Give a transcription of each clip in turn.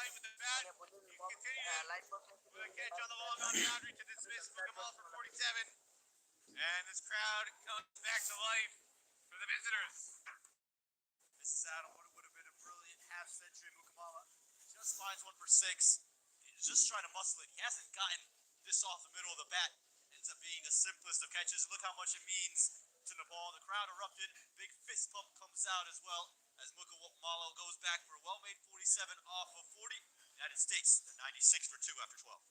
right with the bat. He continued with a catch on the long on boundary to dismiss Mukamal for 47. And this crowd comes back to life for the visitors. This is out of what would have been a brilliant half-century. Mukamala just finds one for 6. He's just trying to muscle it. He hasn't gotten this off the middle of the bat. Ends up being the simplest of catches. Look how much it means to Nepal. The crowd erupted. Big fist pump comes out as well as Mukamala goes back for a well-made 47 off of 40. United States, the 96 for 2 after 12.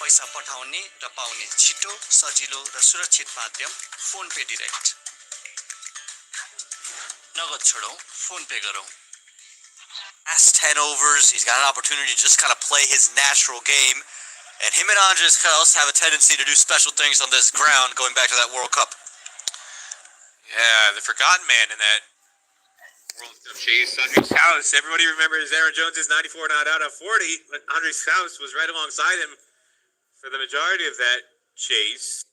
पैसा पठाउने र पाउने छिटो सजिलो र सुरक्षित माध्यम phone पे direct नगद छोडौं phone पे गरौं Last 10 overs, he's got an opportunity to just kind of play his natural game. And him and Andres Kels have a tendency to do special things on this ground going back to that World Cup. Yeah, the forgotten man in that World Cup chase. Andres Kels, everybody remembers Aaron Jones's 94 not out of 40, but Andres Kels was right alongside him for the majority of that chase.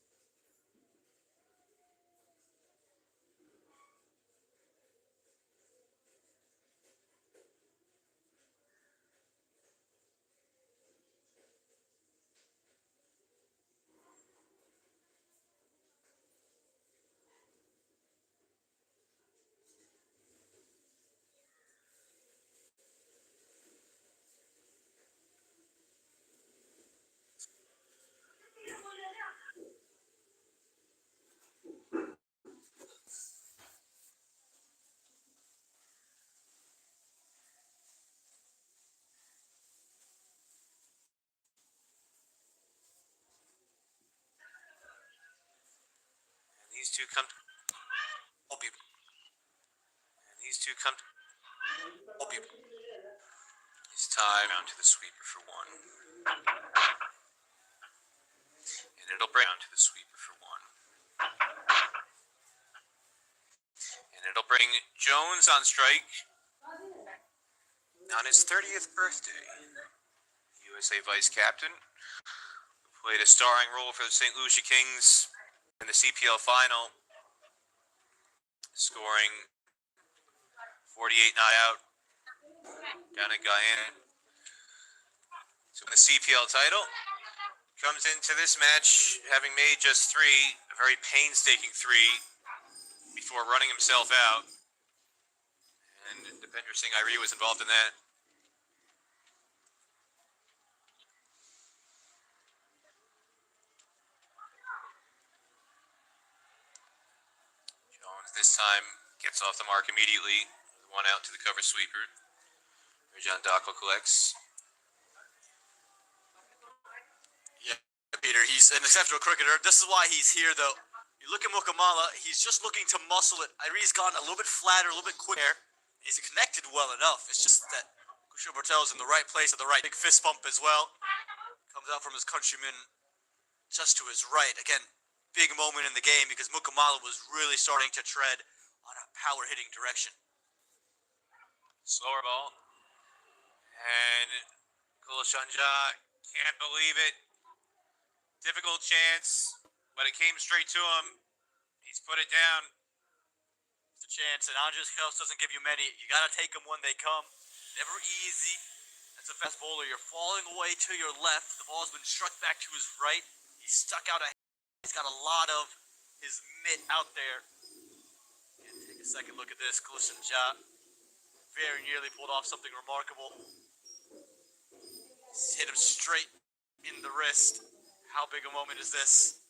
These two come. It's time down to the sweeper for 1. And it'll bring down to the sweeper for 1. And it'll bring Jones on strike on his 30th birthday. USA vice captain, who played a starring role for the St. Lucia Kings in the CPL final, scoring 48 not out down in Guyana. So the CPL title comes into this match having made just 3, a very painstaking 3, before running himself out. And Dipender Singh Airi was involved in that. Jones this time gets off the mark immediately. 1 out to the cover sweeper. Rajan Dakal collects. Yeah, Peter, he's an exceptional cricketer. This is why he's here, though. You look at Mukamala, he's just looking to muscle it. Airi's gone a little bit flatter, a little bit quicker. He's connected well enough. It's just that Kushal Patel's in the right place at the right. Big fist bump as well. Comes out from his countryman just to his right. Again, big moment in the game because Mukamala was really starting to tread on a power hitting direction. Slower ball. And Kulashanja can't believe it. Difficult chance, but it came straight to him. He's put it down. It's a chance, and Andres Kels doesn't give you many. You got to take them when they come. Never easy. As a fast bowler, you're falling away to your left. The ball's been struck back to his right. He's stuck out ahead. He's got a lot of his mitt out there. And take a second look at this. Kulashanja very nearly pulled off something remarkable. He's hit him straight in the wrist. How big a moment is this?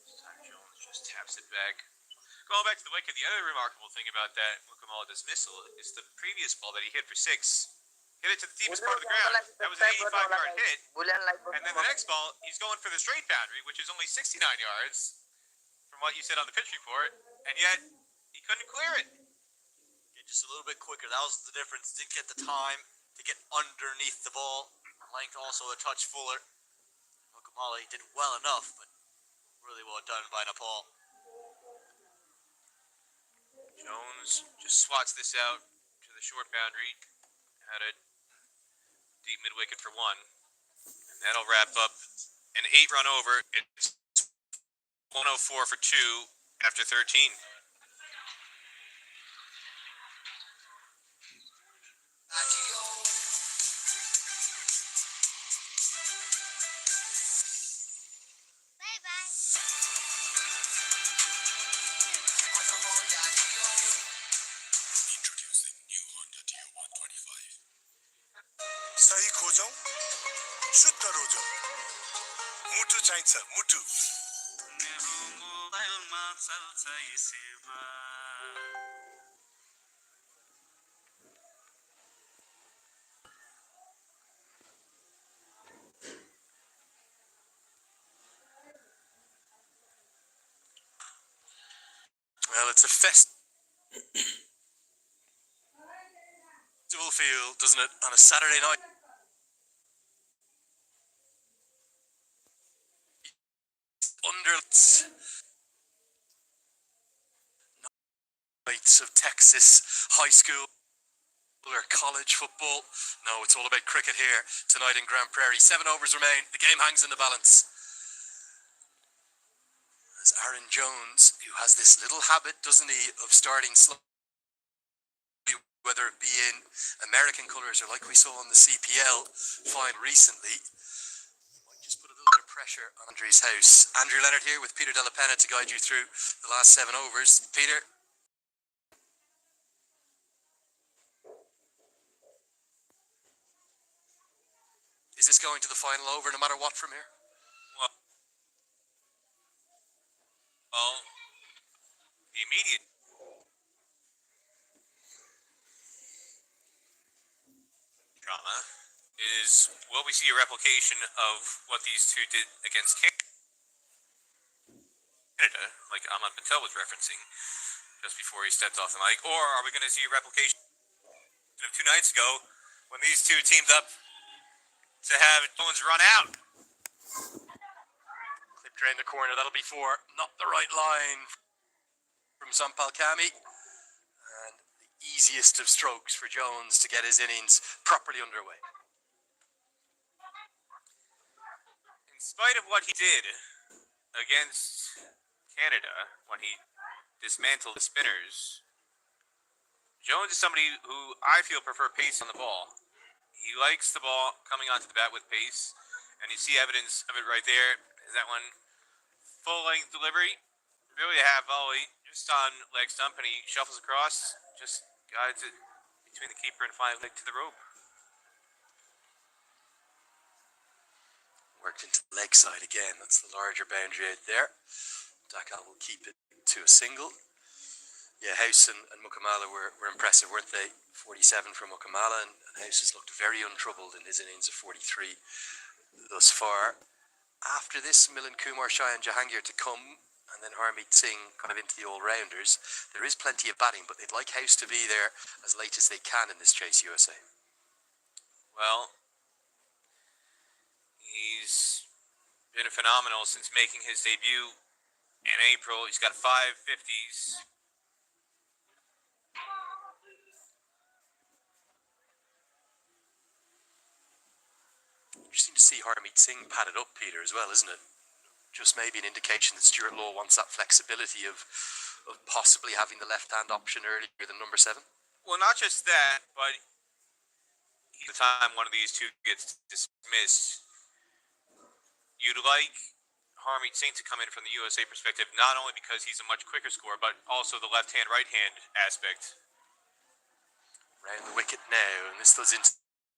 This time Jones just taps it back. Going back to the wicket, the other remarkable thing about that Mukamala dismissal is the previous ball that he hit for 6. Hit it to the deepest part of the ground. That was an 85-yard hit. And then the next ball, he's going for the straight boundary, which is only 69 yards. From what you said on the pitch report, and yet he couldn't clear it. Yeah, just a little bit quicker. That was the difference. Didn't get the time to get underneath the ball. Length also a touch fuller. Mukamala, he did well enough, but Really well done by Nepal. Jones just swats this out to the short boundary. Had a deep mid wicket for one. And that'll wrap up an 8-run over. It's 104 for 2 after 13. सही खोजौं शुद्ध रोजौं मुटु चाहिन्छ मुटु मेरो मोबाइलमा चल्छ यी सेवा Well, it's a festival feel, doesn't it, on a Saturday night? Under nights of Texas high school or college football. No, it's all about cricket here tonight in Grand Prairie. 7 overs remain. The game hangs in the balance. As Aaron Jones, who has this little habit, doesn't he, of starting slow, whether it be in American colours or like we saw on the CPL final recently, might just put a little bit of pressure on Andrew's house. Andrew Leonard here with Peter Della Penna to guide you through the last 7 overs. Peter. Is this going to the final over no matter what from here? Well, the immediate drama is, will we see a replication of what these two did against Canada, like Ahmad Patel was referencing just before he stepped off the mic, or are we going to see a replication of 2 nights ago when these two teamed up to have Jones run out? Clip drain the corner, that'll be 4. Not the right line from Sampal Kami. And the easiest of strokes for Jones to get his innings properly underway. In spite of what he did against Canada when he dismantled the spinners, Jones is somebody who I feel prefer pace on the ball. He likes the ball coming onto the bat with pace, and you see evidence of it right there. Is that one full-length delivery? Really a half volley, just on leg stump, and he shuffles across, just guides it between the keeper and 5 leg to the rope. Worked into the leg side again. That's the larger boundary out there. Dakal will keep it to a single. Yeah, House and Mukamala were impressive, weren't they? 47 for Mukamala, and House has looked very untroubled in his innings of 43 thus far. After this, Milan Kumar, Shah and Jahangir to come, and then Harmeet Singh kind of into the all-rounders. There is plenty of batting, but they'd like House to be there as late as they can in this chase, USA. Well, he's been phenomenal since making his debut in April. He's got 5 50s. Interesting to see Harmeet Singh padded up, Peter, as well, isn't it? Just maybe an indication that Stuart Law wants that flexibility of possibly having the left-hand option earlier than number 7. Well, not just that, but the time one of these two gets dismissed, you'd like Harmeet Singh to come in from the USA perspective, not only because he's a much quicker scorer, but also the left-hand, right-hand aspect. Round the wicket now, and this does into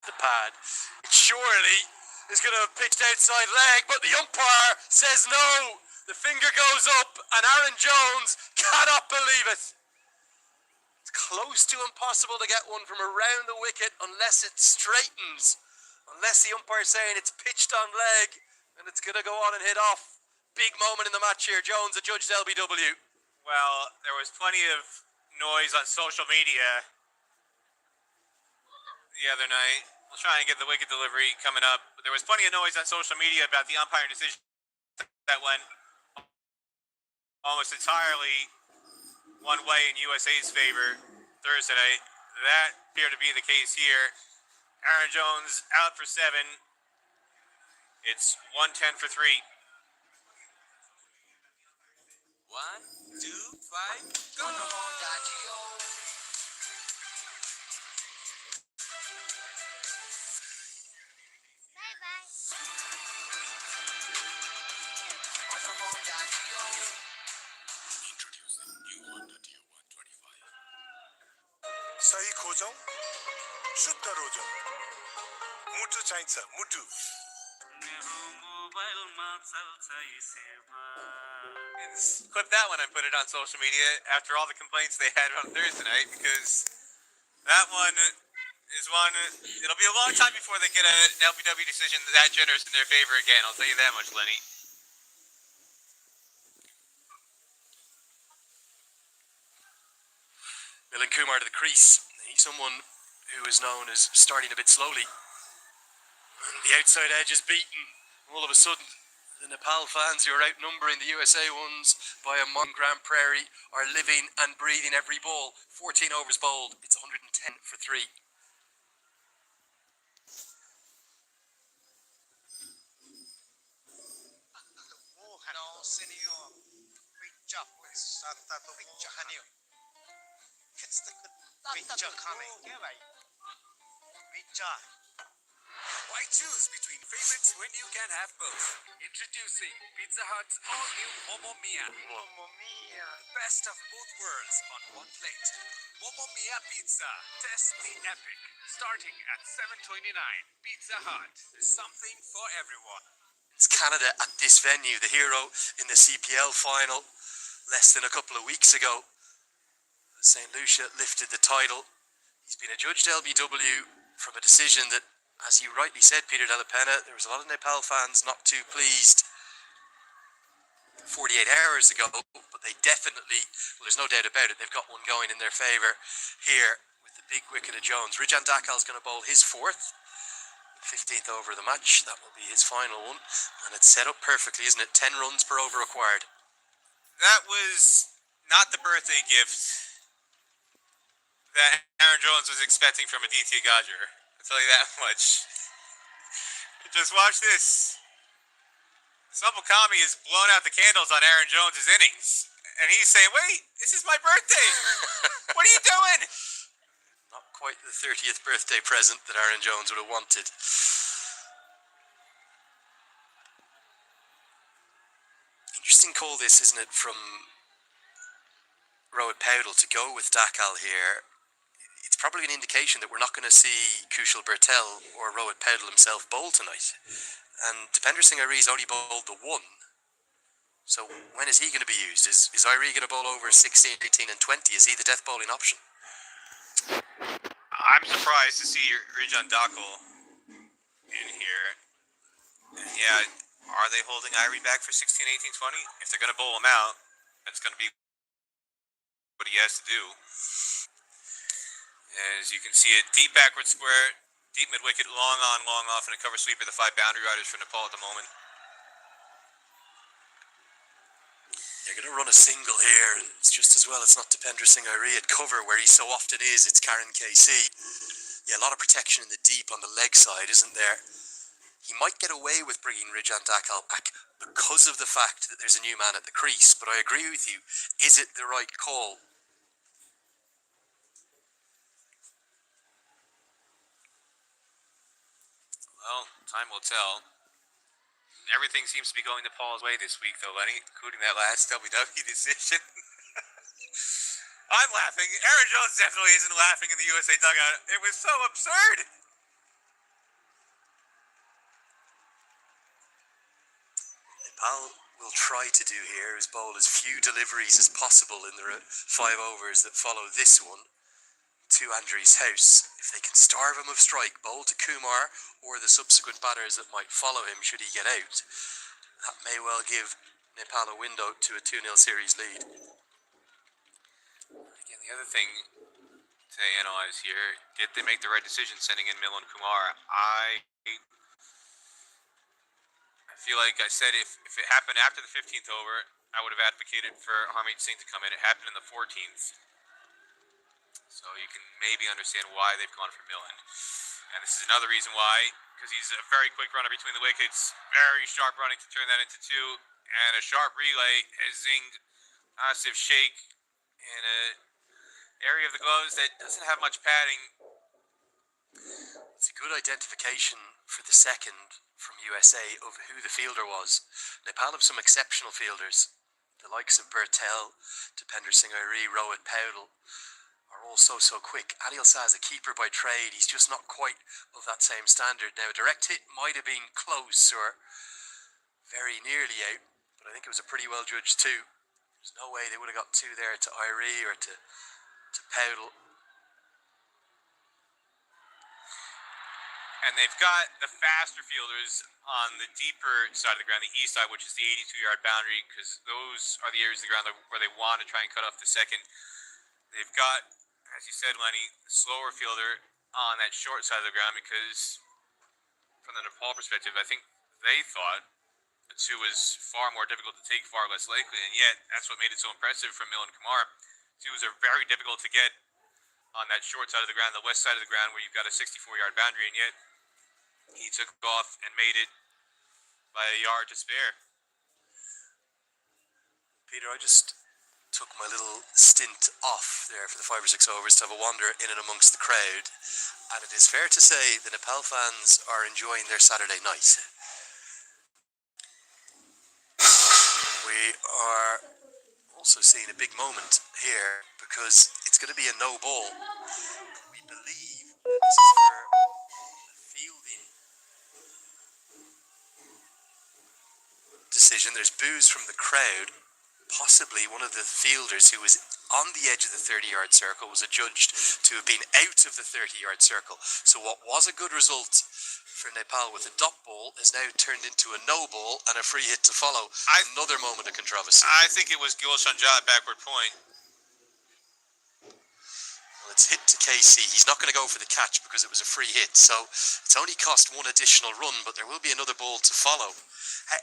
the pad. It surely is going to have pitched outside leg, but the umpire says no. The finger goes up, and Aaron Jones cannot believe it. It's close to impossible to get one from around the wicket unless it straightens. Unless the umpire's saying it's pitched on leg, and it's going to go on and hit off. Big moment in the match here. Jones adjudged LBW. Well, there was plenty of noise on social media the other night. We'll try and get the wicket delivery coming up. But there was plenty of noise on social media about the umpiring decision that went almost entirely one way in USA's favor Thursday night. That appeared to be the case here. Aaron Jones out for 7. It's 110 for 3. 1, 2, 5, go! Introducing new Honda T125. सही खोजौं शुद्ध रोजौं मुटु चाहिन्छ मुटु Clip that one and put it on social media after all the complaints they had on Thursday night, because that one is one. It'll be a long time before they get an LBW decision that generous in their favor again. I'll tell you that much, Lenny. Milan Kumar to the crease. He's someone who is known as starting a bit slowly. And the outside edge is beaten. All of a sudden, the Nepal fans who are outnumbering the USA ones by a mon Grand Prairie are living and breathing every ball. 14 overs bowled. It's 110 for 3. No, senor. Picture, please. Santa to picture, honey. It's the picture coming. Picture. Why choose between favorites when you can have both? Introducing Pizza Hut's all-new Momo Mia. Mamma mia. Best of both worlds on one plate. Momo Mia Pizza. Test the epic. Starting at $7.29. Pizza Hut. Something for everyone. It's Canada at this venue, the hero in the CPL final less than a couple of weeks ago. St. Lucia lifted the title. He's been adjudged LBW from a decision that, as you rightly said, Peter Della Penna, there was a lot of Nepal fans not too pleased 48 hours ago, but they definitely, well, there's no doubt about it, they've got one going in their favour here with the big wicket of Jones. Rijan Dakal's going to bowl his 4th. 15th over of the match. That will be his final one, and it's set up perfectly, isn't it? 10 runs per over required. That was not the birthday gift that Aaron Jones was expecting from Aditya Gajar. I'll tell you that much. Just watch this. Subal Kami has blown out the candles on Aaron Jones' innings, and he's saying, "Wait, this is my birthday. What are you doing?" Not quite the 30th birthday present that Aaron Jones would have wanted. Interesting call this, isn't it, from Rohit Powdell to go with Dakal here. It's probably an indication that we're not going to see Kushal Bertel or Rohit Powdell himself bowl tonight. And Dipender Singh Irie's only bowled the 1. So when is he going to be used? Is Irie going to bowl over 16, 18 and 20? Is he the death bowling option? I'm surprised to see Rijan Dakal in here. And yeah, are they holding Irie back for 16, 18, 20? If they're going to bowl him out, that's going to be what he has to do. As you can see it, deep backward square, deep mid wicket, long on, long off, and a cover sweep of the 5 boundary riders for Nepal at the moment. They're going to run a single here. It's just as well it's not Dipender Singh Irie at cover where he so often is. It's Karen KC. Yeah, a lot of protection in the deep on the leg side, isn't there? He might get away with bringing Rijan Dakal back because of the fact that there's a new man at the crease. But I agree with you. Is it the right call? Well, time will tell. Everything seems to be going Nepal's way this week, though, Lenny, including that last WW decision. I'm laughing. Aaron Jones definitely isn't laughing in the USA dugout. It was so absurd. Nepal will try to do here is bowl as few deliveries as possible in the 5 overs that follow this one to Andrew's house. If they can starve him of strike, bowl to Kumar or the subsequent batters that might follow him should he get out. That may well give Nepal a window to a 2-0 series lead. Again, the other thing to analyze here, did they make the right decision sending in Milan Kumar? I feel like I said if it happened after the 15th over, I would have advocated for Harmeet Singh to come in. It happened in the 14th. So you can maybe understand why they've gone for Millen. And this is another reason why, because he's a very quick runner between the wickets, very sharp running to turn that into two, and a sharp relay has zinged Asif Sheikh in an area of the gloves that doesn't have much padding. It's a good identification for the second from USA of who the fielder was. Nepal have some exceptional fielders. The likes of Bertel, Dipender Singh Airi, Rohit Paudel are all so quick. Adil Saz, a keeper by trade, he's just not quite of that same standard. Now, a direct hit might have been close or very nearly out, but I think it was a pretty well judged two. There's no way they would have got two there to Airi or to Paudel. And they've got the faster fielders on the deeper side of the ground, the east side, which is the 82-yard boundary, because those are the areas of the ground where they want to try and cut off the second. They've got, as you said, Lenny, the slower fielder on that short side of the ground, because from the Nepal perspective, I think they thought the two was far more difficult to take, far less likely, and yet that's what made it so impressive from Milan Kumar. Twos are very difficult to get on that short side of the ground, the west side of the ground, where you've got a 64-yard boundary, and yet he took off and made it by a yard to spare. Peter, I just took my little stint off there for the 5 or 6 overs to have a wander in and amongst the crowd, and it is fair to say the Nepal fans are enjoying their Saturday night. We are also seeing a big moment here because it's going to be a no ball. We believe that this is for a fielding decision. There's boos from the crowd. Possibly one of the fielders who was on the edge of the 30-yard circle was adjudged to have been out of the 30-yard circle. So what was a good result for Nepal with a dot ball is now turned into a no ball and a free hit to follow. Another moment of controversy. I think it was Gulshan Jha at backward point. Well, it's hit to KC. He's not going to go for the catch because it was a free hit. So it's only cost one additional run, but there will be another ball to follow.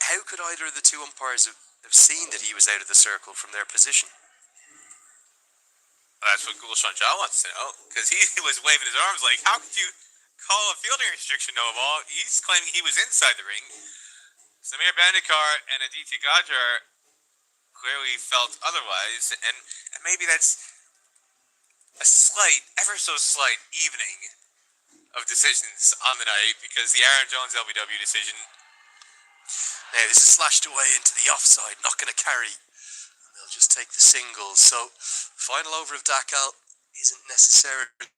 How could either of the two umpires have seen that he was out of the circle from their position? Well, that's what Gulshan Jha wants to know, because he was waving his arms like, how could you call a fielding restriction no ball? He's claiming he was inside the ring. Samir Bandikar and Aditi Gajar clearly felt otherwise, and maybe that's a slight, ever so slight evening of decisions on the night, because the Aaron Jones LBW decision. Now this is slashed away into the offside, not going to carry, and they'll just take the singles. So the final over of Dakal isn't necessarily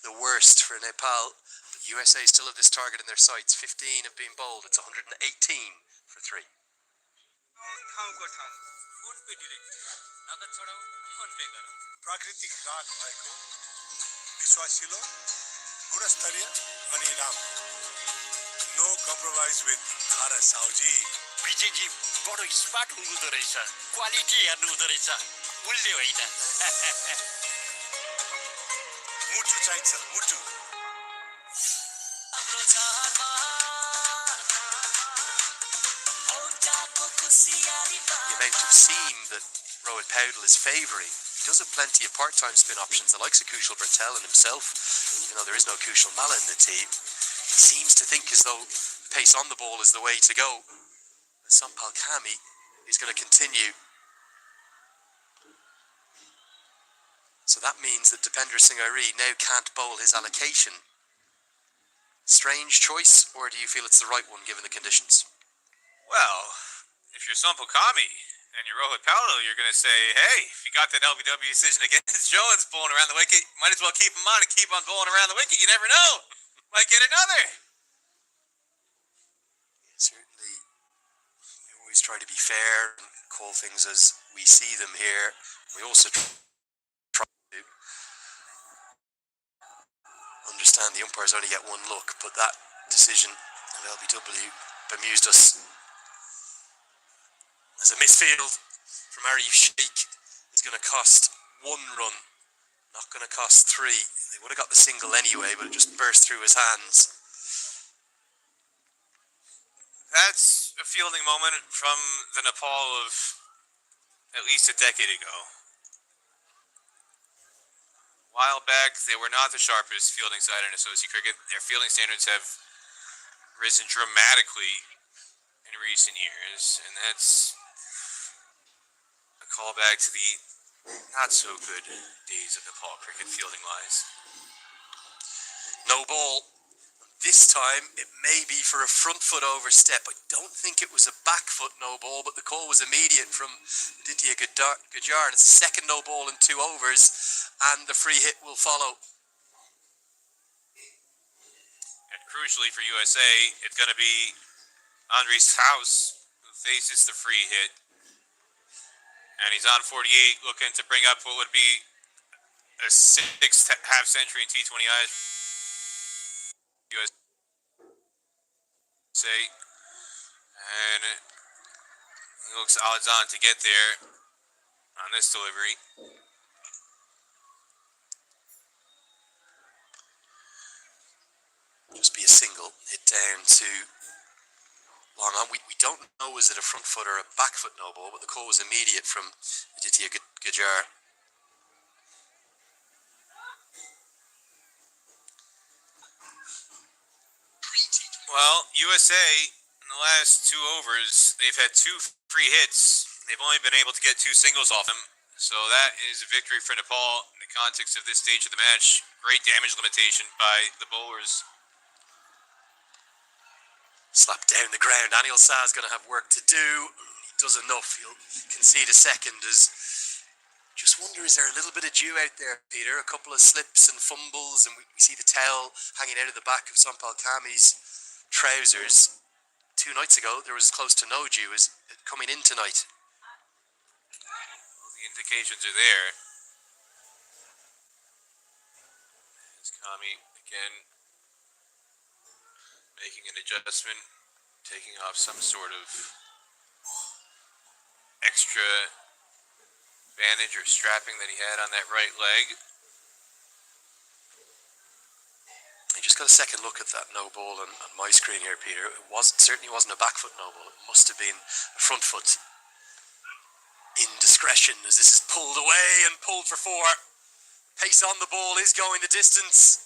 the worst for Nepal. But USA still have this target in their sights. 15 have been bowled. It's 118 for 3. प्राकृतिक राग भएको विश्वासिलो गुणस्तरीय अनि राम्रो no compromise with धारा साउजी विजयजी बडो smart हुनुहुँदो रहेछ, क्वालिटी हेर्नु हुँदो रहेछ, मूल्य होइन। मुटु चाहिन्छ मुटु The amount of seam that Rohit Paudel is favouring, he does have plenty of part-time spin options, the likes of Kushal Bertel and himself, even though there is no Kushal Malla in the team. He seems to think as though the pace on the ball is the way to go. Sampal Kami is going to continue. So that means that Dipender Singh Airi now can't bowl his allocation. Strange choice, or do you feel it's the right one given the conditions? Well, if you're Sampal Kami and you're Rohit Paudel, you're going to say, hey, if you got that LBW decision against Jones bowling around the wicket, might as well keep him on and keep on bowling around the wicket. You never know. Might get another. Yeah, certainly, we always try to be fair and call things as we see them here. We also try to understand the umpires only get one look, but that decision of LBW bemused us. As a misfield from Arif Sheikh is going to cost 1 run, not going to cost 3. They would have got the single anyway, but it just burst through his hands. That's a fielding moment from the Nepal of at least a decade ago. A while back, they were not the sharpest fielding side in associate cricket. Their fielding standards have risen dramatically in recent years, and that's a callback to the not so good days of Nepal cricket fielding wise. No ball. This time, it may be for a front foot overstep. I don't think it was a back foot no ball, but the call was immediate from Aditya Gujar, and it's a second no ball in 2 overs, and the free hit will follow. And crucially for USA, it's going to be Andres House who faces the free hit. And he's on 48, looking to bring up what would be a sixth half century in T20Is. USA. And he looks odds on to get there on this delivery. Just be a single, hit down to long on. We don't know, was it a front foot or a back foot no ball, but the call was immediate from Aditya Gujar. Well, USA, in the last 2 overs, they've had 2 free hits. They've only been able to get 2 singles off them. So that is a victory for Nepal in the context of this stage of the match. Great damage limitation by the bowlers. Slapped down the ground. Anil Sah's going to have work to do. He does enough. He'll concede a second. Just wonder, is there a little bit of dew out there, Peter? A couple of slips and fumbles, and we see the towel hanging out of the back of Sampal Kami's trousers. 2 nights ago, there was close to no dew. Is it coming in tonight? Well, the indications are there. As Kami again making an adjustment, taking off some sort of extra bandage or strapping that he had on that right leg. I just got a second look at that no ball on my screen here, Peter. Certainly wasn't a back foot no ball. It must have been a front foot indiscretion, as this is pulled away and pulled for 4. Pace on the ball is going the distance.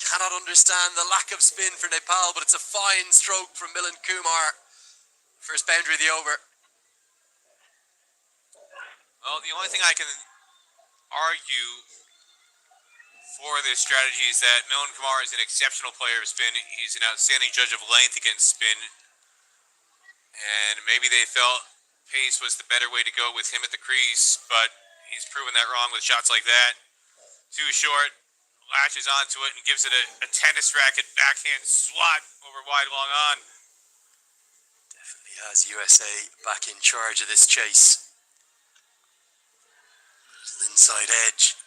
Cannot understand the lack of spin for Nepal, but it's a fine stroke from Milan Kumar. First boundary of the over. Well, the only thing I can argue for this strategy is that Milan Kumar is an exceptional player of spin. He's an outstanding judge of length against spin. And maybe they felt pace was the better way to go with him at the crease, but he's proven that wrong with shots like that. Too short, latches onto it and gives it a tennis racket backhand swat over wide long on. Definitely has USA back in charge of this chase. Little inside edge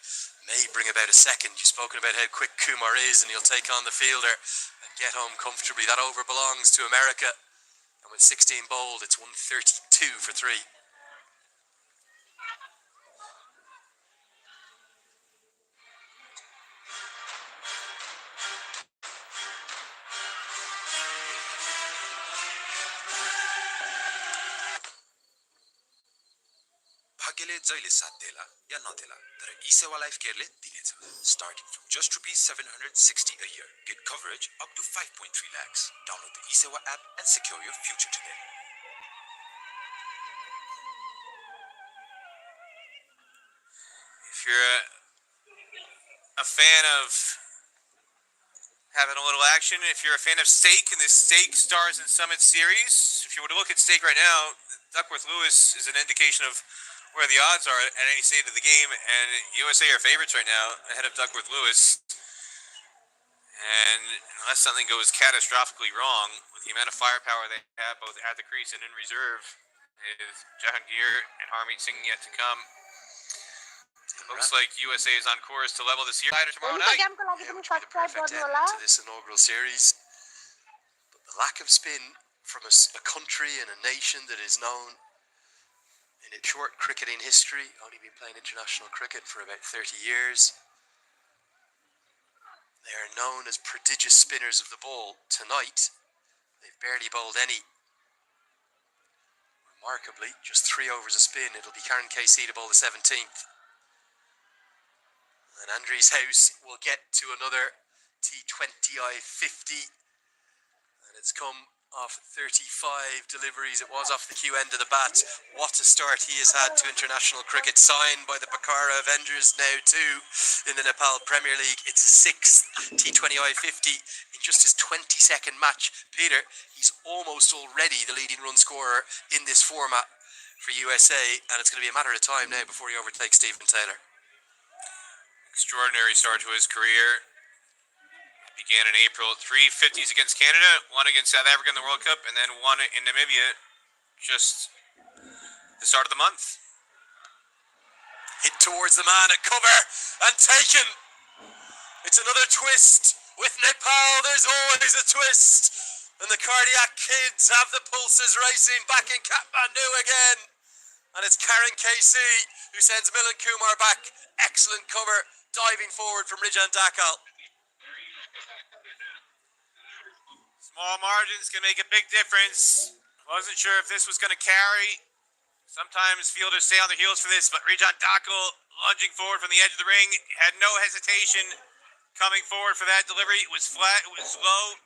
may bring about a second. You've spoken about how quick Kumar is, and he'll take on the fielder and get home comfortably. That over belongs to America. And with 16 bowled, it's 132 for 3. भाग्यले जहिले साथ देला या नदेला तर e-Sewa life केयरले दिनेछ starting from just ₹760 a year. Get coverage up to 5.3 lakhs. Download the e-सेवा app and secure your future today. If you're a fan of having a little action, if you're a fan of Stake and this Stake Stars and Summit series, if you were to look at Stake right now, Duckworth Lewis is an indication of where the odds are at any stage of the game, and USA are favorites right now ahead of Duckworth Lewis. And unless something goes catastrophically wrong with the amount of firepower they have both at the crease and in reserve, with Jahangir and Harmeet Singh yet to come, looks like USA is on course to level this year tomorrow night. Yeah, which would be the perfect end to this inaugural series. But the lack of spin from a country and a nation that is known in its short cricketing history, only been playing international cricket for about 30 years. They are known as prodigious spinners of the ball. Tonight, they've barely bowled any. Remarkably, just 3 overs a spin. It'll be Karen KC to bowl the 17th. And Andries House will get to another T20I 50. And it's come off 35 deliveries. It was off the Q end of the bat. What a start he has had to international cricket. Signed by the Bakara Avengers now too in the Nepal Premier League. It's a 6th T20I 50 in just his 22nd match. Peter, he's almost already the leading run scorer in this format for USA, and it's going to be a matter of time now before he overtakes Stephen Taylor. Extraordinary start to his career. Began in April, 3 50s against Canada, 1 against South Africa in the World Cup, and then 1 in Namibia just the start of the month. Hit towards the man at cover and taken. It's another twist. With Nepal, there's always a twist. And the cardiac kids have the pulses racing back in Kathmandu again. And it's Karen KC who sends Milan Kumar back. Excellent cover, diving forward from Rijan Dakal. Small margins can make a big difference. Wasn't sure if this was going to carry. Sometimes fielders stay on their heels for this, but Rijan Dakal lunging forward from the edge of the ring, had no hesitation coming forward for that delivery. It was flat, it was low,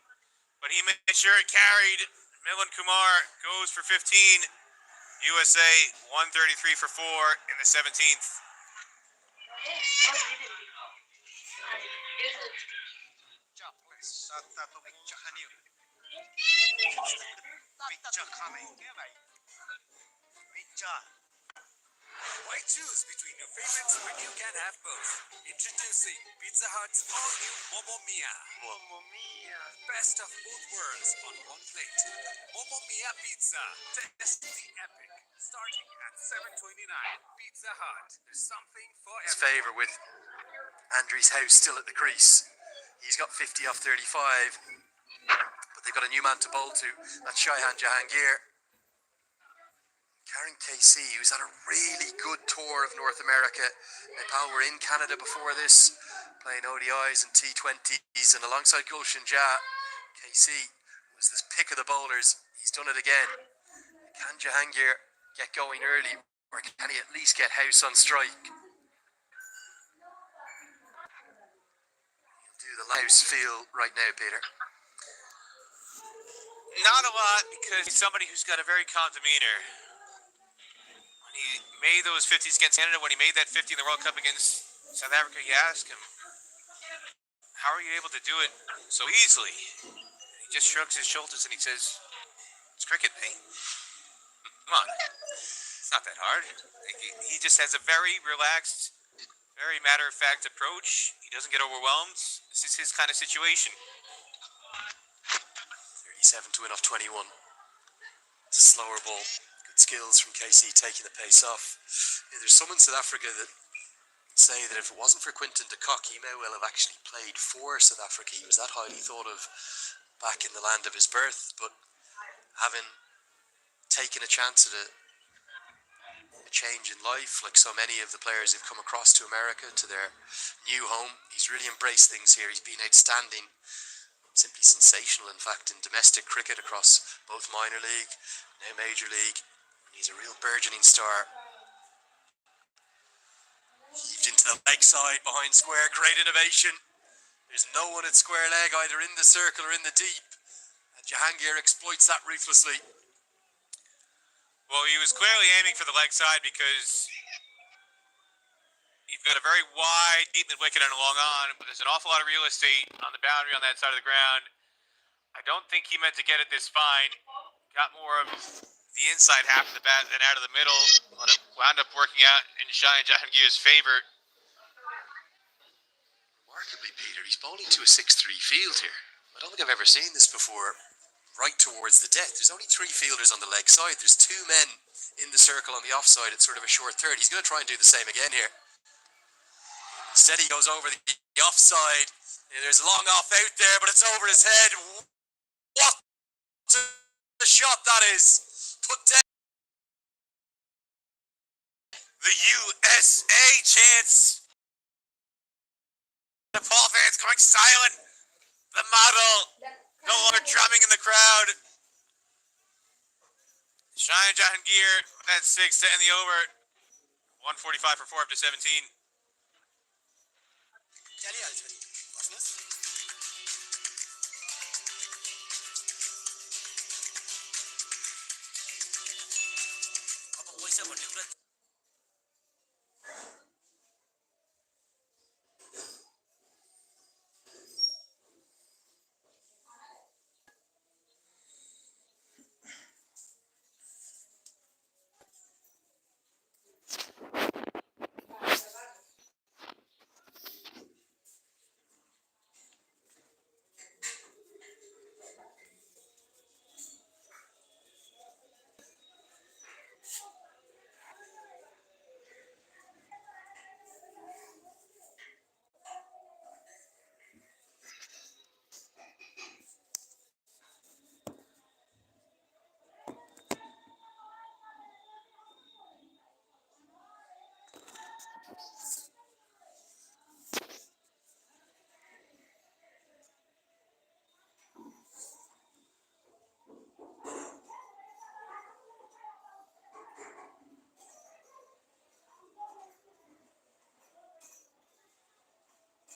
but he made sure it carried. Milan Kumar goes for 15. USA 133 for 4 in the 17th. Why choose between your favorites when you can have both? Introducing Pizza Hut's all-new Momo Mia. Best of both worlds on one plate. Momo Mia Pizza. Taste the epic. Starting at $7.29. Pizza Hut. There's something for His everyone. favour with Andries House still at the crease. He's got 50 off 35. But they've got a new man to bowl to. That's Shaihan Jahangir. Karen KC, who's had a really good tour of North America. Nepal were in Canada before this, playing ODIs and T20s, and alongside Gulshan Jah, KC was this pick of the bowlers. He's done it again. Can Jahangir get going early, or can he at least get House on strike? He'll do the House feel right now, Peter. Not a lot, because he's somebody who's got a very calm demeanor. When he made those 50s against Canada, when he made that 50 in the World Cup against South Africa, you ask him, how are you able to do it so easily? He just shrugs his shoulders and he says, it's cricket, eh? Come on. It's not that hard. He just has a very relaxed, very matter-of-fact approach. He doesn't get overwhelmed. This is his kind of situation. 37 to win off 21. It's a slower ball. Good skills from KC taking the pace off. Yeah, there's some in South Africa that say that if it wasn't for Quinton de Kock, he may well have actually played for South Africa. He was that highly thought of back in the land of his birth, but having taken a chance at a change in life, like so many of the players who've come across to America, to their new home, he's really embraced things here. He's been outstanding, simply sensational, in fact, in domestic cricket across both minor league, now major league. He's a real burgeoning star. Heaved into the leg side behind square, great innovation. There's no one at square leg, either in the circle or in the deep. And Jahangir exploits that ruthlessly. Well, he was clearly aiming for the leg side because you've got a very wide, deep mid-wicket and a long on, but there's an awful lot of real estate on the boundary on that side of the ground. I don't think he meant to get it this fine. Got more of the inside half of the bat than out of the middle, but it wound up working out in Shaihan Jahangir's favor. Remarkably, Peter, he's bowling to a 6-3 field here. I don't think I've ever seen this before. Right towards the death. There's only 3 fielders on the leg side. There's 2 men in the circle on the offside. It's sort of a short third. He's going to try and do the same again here. Instead, he goes over the offside. There's a long off out there, but it's over his head. What a shot that is. Put down. The USA chants. The Nepal fans going silent. The model no longer drumming in the crowd. Shine Jahangir, that's 6 to end the over. 145 for 4 up to 17. चलिहाल्छ नि बस्नुहोस् अब पैसा भन्ने कुरा